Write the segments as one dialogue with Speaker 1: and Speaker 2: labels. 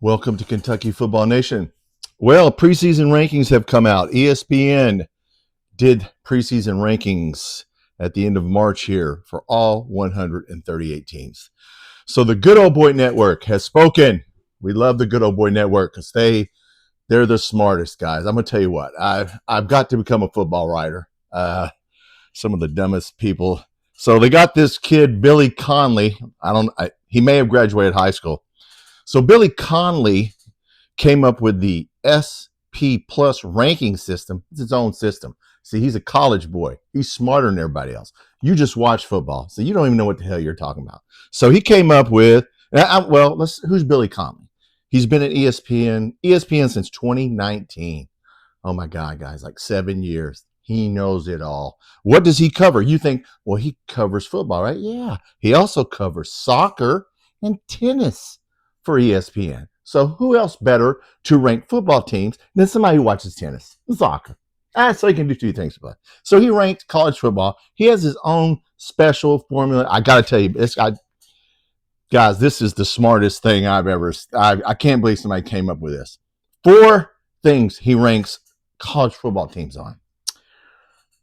Speaker 1: Welcome to Kentucky Football Nation. Well, preseason rankings have come out. ESPN did preseason rankings at the end of March here for all 138 teams. So the Good Old Boy Network has spoken. We love the Good Old Boy Network because they're the smartest guys. I'm gonna tell you what. I've got to become a football writer. Some of the dumbest people. So they got this kid Billy Conley. He may have graduated high school. So Billy Conley came up with the SP Plus ranking system. It's its own system. See, he's a college boy. He's smarter than everybody else. You just watch football, so you don't even know what the hell you're talking about. So he came up with, who's Billy Conley? He's been at ESPN since 2019. Oh my God, guys, like 7 years. He knows it all. What does he cover? You think, well, he covers football, right? Yeah. He also covers soccer and tennis for ESPN. So who else better to rank football teams than somebody who watches tennis and soccer? So he can do two things about it. So he ranked college football. He has his own special formula. I got to tell you, guys, this is the smartest thing I can't believe somebody came up with this. 4 things he ranks college football teams on.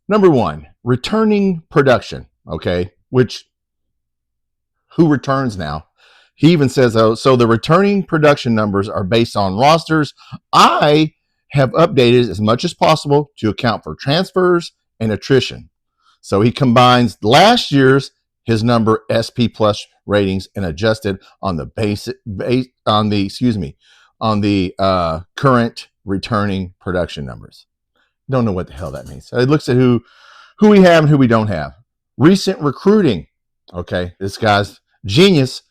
Speaker 1: Number 1, returning production. Okay, who returns now? He even says, so the returning production numbers are based on rosters. I have updated as much as possible to account for transfers and attrition. So he combines last year's his number SP Plus ratings and adjusted on the current returning production numbers. Don't know what the hell that means. So it looks at who we have and who we don't have. Recent recruiting. Okay, this guy's genius.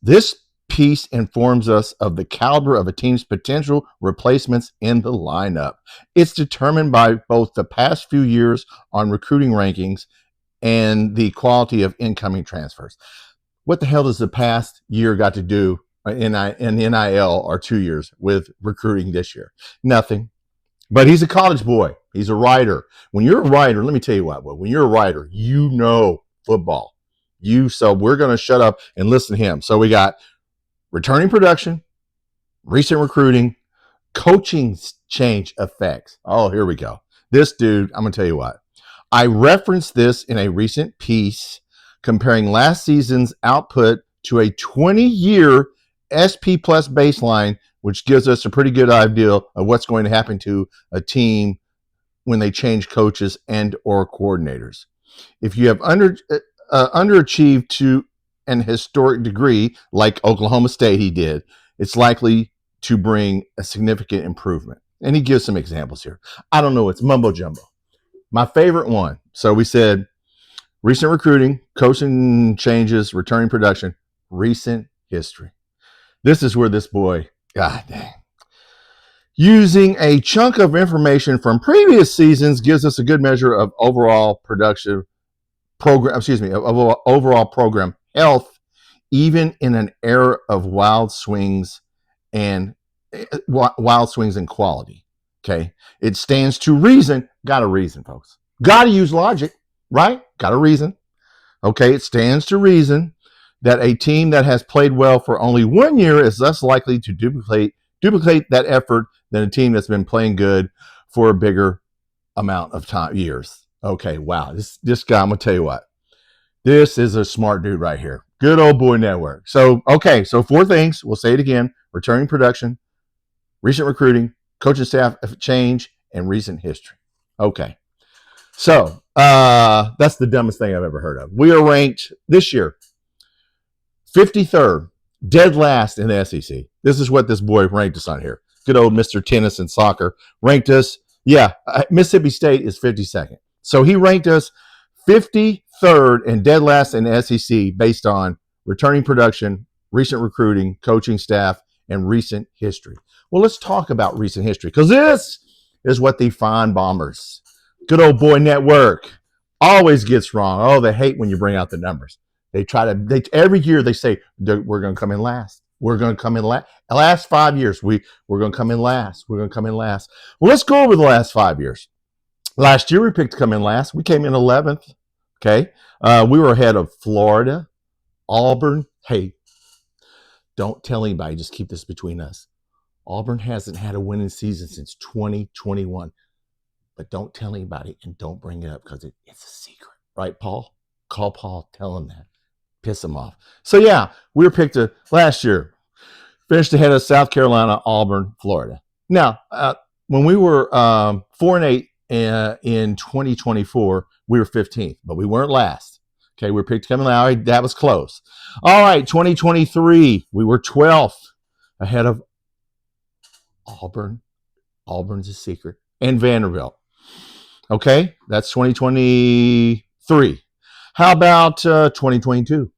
Speaker 1: This piece informs us of the caliber of a team's potential replacements in the lineup. It's determined by both the past few years on recruiting rankings and the quality of incoming transfers. What the hell does the past year got to do in NIL or 2 years with recruiting this year? Nothing. But he's a college boy. He's a writer. When you're a writer, let me tell you what, when you're a writer, you know football. So we're going to shut up and listen to him. So we got returning production, recent recruiting, coaching change effects. Oh, here we go. This dude, I'm going to tell you what. I referenced this in a recent piece comparing last season's output to a 20-year SP Plus baseline, which gives us a pretty good idea of what's going to happen to a team when they change coaches and or coordinators. If you have underachieved to an historic degree, like Oklahoma State he did, it's likely to bring a significant improvement. And he gives some examples here. I don't know, it's mumbo jumbo. My favorite one. So we said recent recruiting, coaching changes, returning production, recent history. This is where this boy, God dang, using a chunk of information from previous seasons gives us a good measure of overall overall program health, even in an era of wild swings and quality. Okay, it stands to reason. Got a reason, folks. Got to use logic, right? Got a reason. Okay, it stands to reason that a team that has played well for only 1 year is less likely to duplicate that effort than a team that's been playing good for a bigger amount of years. Okay, wow. This guy, I'm going to tell you what. This is a smart dude right here. Good Old Boy Network. So 4 things. We'll say it again. Returning production, recent recruiting, coaching staff change, and recent history. Okay. So that's the dumbest thing I've ever heard of. We are ranked this year 53rd, dead last in the SEC. This is what this boy ranked us on here. Good old Mr. Tennis and Soccer ranked us. Yeah, Mississippi State is 52nd. So he ranked us 53rd and dead last in the SEC based on returning production, recent recruiting, coaching staff, and recent history. Well, let's talk about recent history because this is what the Fine Bombers, Good Old Boy Network, always gets wrong. Oh, they hate when you bring out the numbers. Every year they say, we're going to come in last. We're going to come in last. The last 5 years, we're going to come in last. We're going to come in last. Well, let's go over the last 5 years. Last year, we picked to come in last. We came in 11th. Okay. We were ahead of Florida, Auburn. Hey, Don't tell anybody. Just keep this between us. Auburn hasn't had a winning season since 2021. But don't tell anybody and don't bring it up because it's a secret. Right, Paul? Call Paul. Tell him that. Piss him off. So, yeah, we were picked last year. Finished ahead of South Carolina, Auburn, Florida. Now, when we were 4-8 in 2024, we were 15th, but we weren't last. Okay, we were picked coming out. That was close. All right, 2023, we were 12th ahead of Auburn. Auburn's a secret. And Vanderbilt. Okay, that's 2023. How about 2022?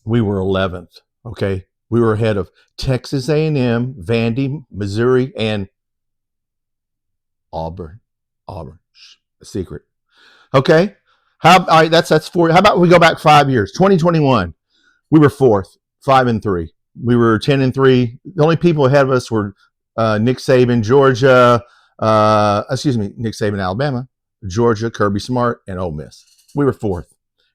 Speaker 1: We were 11th. Okay, we were ahead of Texas A&M, Vandy, Missouri, and Auburn. Auburn, a secret. Okay, all right, that's 4. How about we go back 5 years? 2021, we were 4th, 5-3. We were 10-3. The only people ahead of us were Nick Saban, Georgia. Nick Saban, Alabama, Georgia, Kirby Smart, and Ole Miss. We were 4th.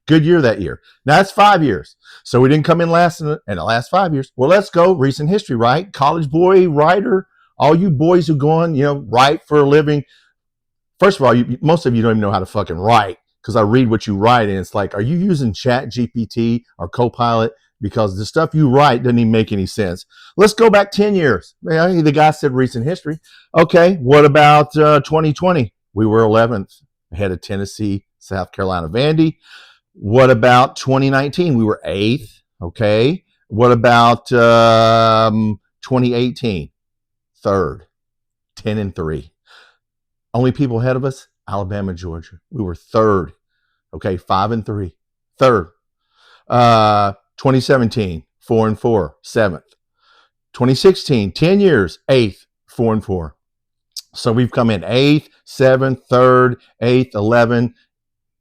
Speaker 1: Good year that year. Now, that's 5 years. So we didn't come in last in the last 5 years. Well, let's go recent history, right? College boy, writer, all you boys who go on, write for a living. First of all, most of you don't even know how to fucking write because I read what you write, and it's like, are you using Chat GPT or Copilot? Because the stuff you write doesn't even make any sense. Let's go back 10 years. The guy said recent history. Okay, what about 2020? We were 11th ahead of Tennessee, South Carolina, Vandy. What about 2019? We were 8th. Okay. What about 2018? 3rd, 10-3. Only people ahead of us, Alabama, Georgia. We were 3rd. Okay, 5-3. 3rd. 2017, 4-4, 7th. 2016, 10 years, 8th, 4-4. So we've come in 8th, 7th, 3rd, 8th, 11th.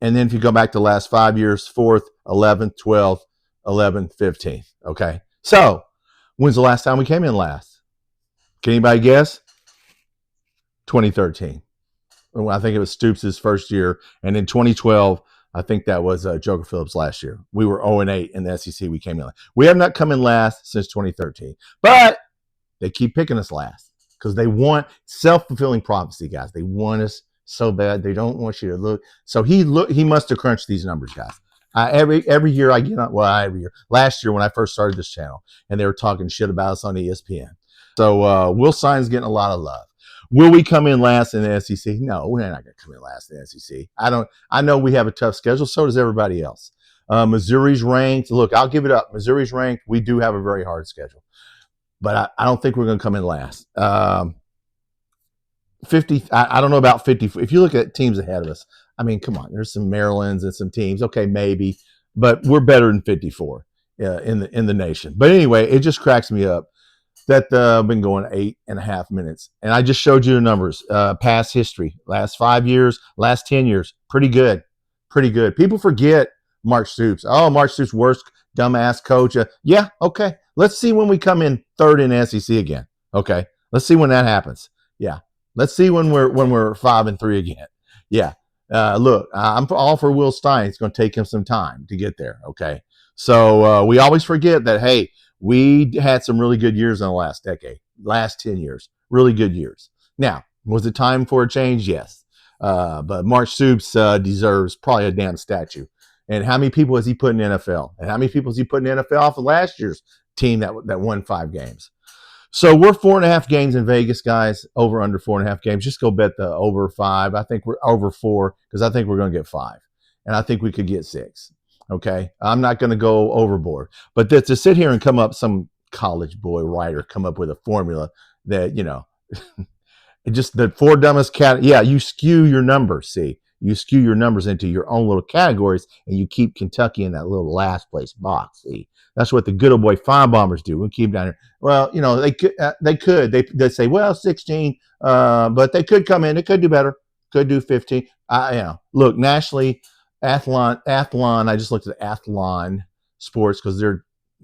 Speaker 1: And then if you go back to the last 5 years, 4th, 11th, 12th, 11th, 15th. Okay. So when's the last time we came in last? Can anybody guess? 2013. Well, I think it was Stoops' first year. And in 2012, I think that was Joker Phillips last year. We were 0-8 in the SEC. We came in last. We have not come in last since 2013. But they keep picking us last because they want self-fulfilling prophecy, guys. They want us so bad. They don't want you to look. So he must have crunched these numbers, guys. Every year I get on, every year. Last year when I first started this channel, and they were talking shit about us on ESPN. So Will Stein's getting a lot of love. Will we come in last in the SEC? No, we're not going to come in last in the SEC. I know we have a tough schedule. So does everybody else. Missouri's ranked. Look, I'll give it up. Missouri's ranked. We do have a very hard schedule. But I don't think we're going to come in last. 50. I don't know about 50. If you look at teams ahead of us, I mean, come on. There's some Marylands and some teams. Okay, maybe. But we're better than 54 in the nation. But anyway, it just cracks me up that I've been going 8.5 minutes. And I just showed you the numbers. Past history. Last 5 years. Last 10 years. Pretty good. Pretty good. People forget Mark Stoops. Oh, Mark Stoops, worst dumbass coach. Yeah, okay. Let's see when we come in 3rd in the SEC again. Okay. Let's see when that happens. Yeah. Let's see when we're 5-3 again. Yeah. Look, I'm all for Will Stein. It's going to take him some time to get there. Okay. So we always forget that, hey, we had some really good years in the last decade, last 10 years, really good years. Now, was it time for a change? Yes. But Mark Stoops deserves probably a damn statue. And how many people has he put in the NFL? And how many people has he put in the NFL off of last year's team that won 5 games? So we're 4.5 games in Vegas, guys. Over under 4.5 games. Just go bet the over 5. I think we're over 4 because I think we're going to get 5, and I think we could get 6. Okay, I'm not going to go overboard, but to sit here and come up, some college boy writer come up with a formula that it just the 4 dumbest cat. Yeah, you skew your numbers. See, you skew your numbers into your own little categories, and you keep Kentucky in that little last place box. See. That's what the good old boy Fine Bombers do. We keep down here. Well, they could. They say, well, 16, but they could come in. They could do better. Could do 15. Look, nationally, Athlon. I just looked at Athlon Sports because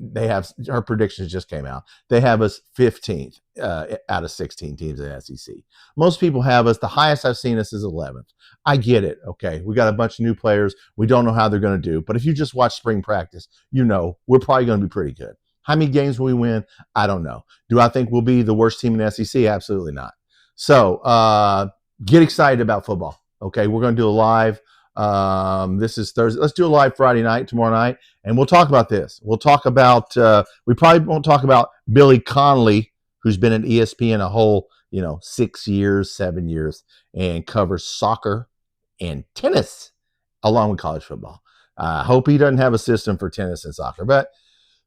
Speaker 1: they have our predictions just came out. They have us 15th out of 16 teams in the SEC. Most people have us. The highest I've seen us is 11th. I get it. Okay, we got a bunch of new players. We don't know how they're going to do. But if you just watch spring practice, we're probably going to be pretty good. How many games will we win? I don't know. Do I think we'll be the worst team in the SEC? Absolutely not. So get excited about football. Okay, we're going to do a live. This is Thursday. Let's do a live Friday night, tomorrow night, and we'll talk about this. We'll talk about. We probably won't talk about Billy Connolly, who's been at ESPN a whole 6 years, 7 years, and covers soccer and tennis along with college football. I hope he doesn't have a system for tennis and soccer, but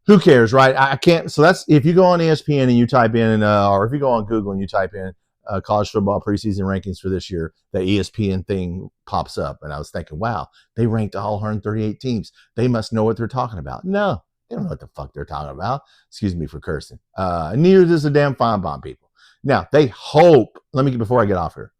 Speaker 1: who cares, right? I can't. So that's if you go on ESPN and you type in, or if you go on Google and you type in college football preseason rankings for this year, the ESPN thing pops up. And I was thinking, wow, they ranked all 138 teams. They must know what they're talking about. No, they don't know what the fuck they're talking about. Excuse me for cursing. Neither does the damn Feinbaum people. Now, they hope, before I get off here,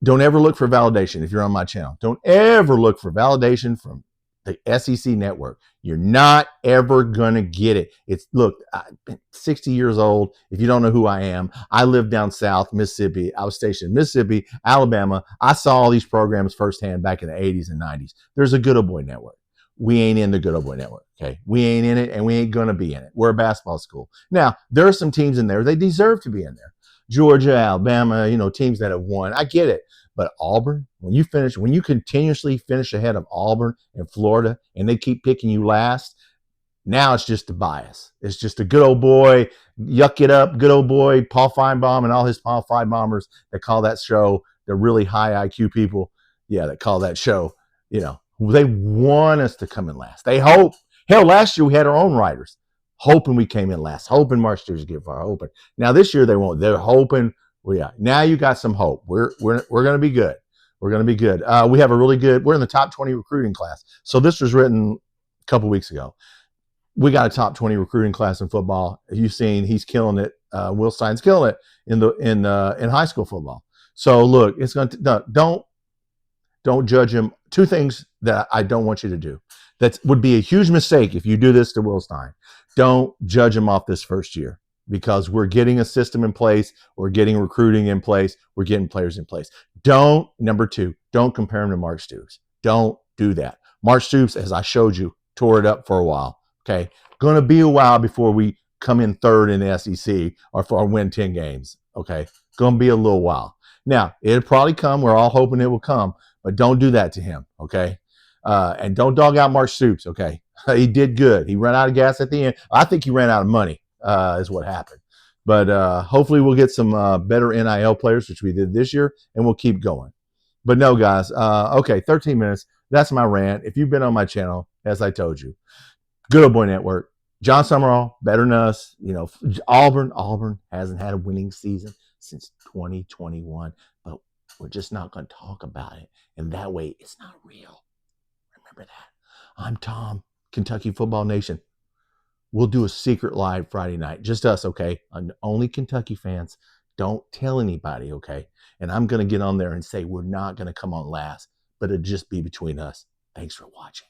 Speaker 1: don't ever look for validation if you're on my channel. Don't ever look for validation from the SEC network. You're not ever going to get it. Look, I'm 60 years old. If you don't know who I am, I live down south, Mississippi. I was stationed in Mississippi, Alabama. I saw all these programs firsthand back in the 80s and 90s. There's a good old boy network. We ain't in the good old boy network, okay? We ain't in it, and we ain't going to be in it. We're a basketball school. Now, there are some teams in there. They deserve to be in there. Georgia, Alabama, teams that have won. I get it. But Auburn, when you continuously finish ahead of Auburn and Florida, and they keep picking you last, now it's just a bias. It's just a good old boy, yuck it up, good old boy, Paul Feinbaum and all his Paul Feinbaumers that call that show, the really high IQ people, that call that show, they want us to come in last. They hope. Hell, last year we had our own writers hoping we came in last, hoping March Stoops get far, hoping. Now this year they won't. They're hoping. Well, yeah. Now you got some hope. We're going to be good. We're going to be good. We have a really good. We're in the top 20 recruiting class. So this was written a couple weeks ago. We got a top 20 recruiting class in football. You've seen he's killing it. Will Stein's killing it in high school football. So look, it's going to don't judge him. Two things that I don't want you to do. That would be a huge mistake if you do this to Will Stein. Don't judge him off this first year. Because we're getting a system in place, we're getting recruiting in place, we're getting players in place. Number two, don't compare him to Mark Stoops. Don't do that. Mark Stoops, as I showed you, tore it up for a while. Okay, going to be a while before we come in third in the SEC or win 10 games. Okay, going to be a little while. Now it'll probably come. We're all hoping it will come, but don't do that to him. Okay, and don't dog out Mark Stoops. Okay, he did good. He ran out of gas at the end. I think he ran out of money. Is what happened. But hopefully we'll get some better NIL players, which we did this year, and we'll keep going. But no, guys. Okay, 13 minutes. That's my rant. If you've been on my channel, as I told you, good old boy network. John Summerall, better than us. Auburn hasn't had a winning season since 2021, but we're just not going to talk about it. And that way, it's not real. Remember that. I'm Tom, Kentucky Football Nation. We'll do a secret live Friday night. Just us, okay? Only Kentucky fans. Don't tell anybody, okay? And I'm going to get on there and say we're not going to come on last, but it'll just be between us. Thanks for watching.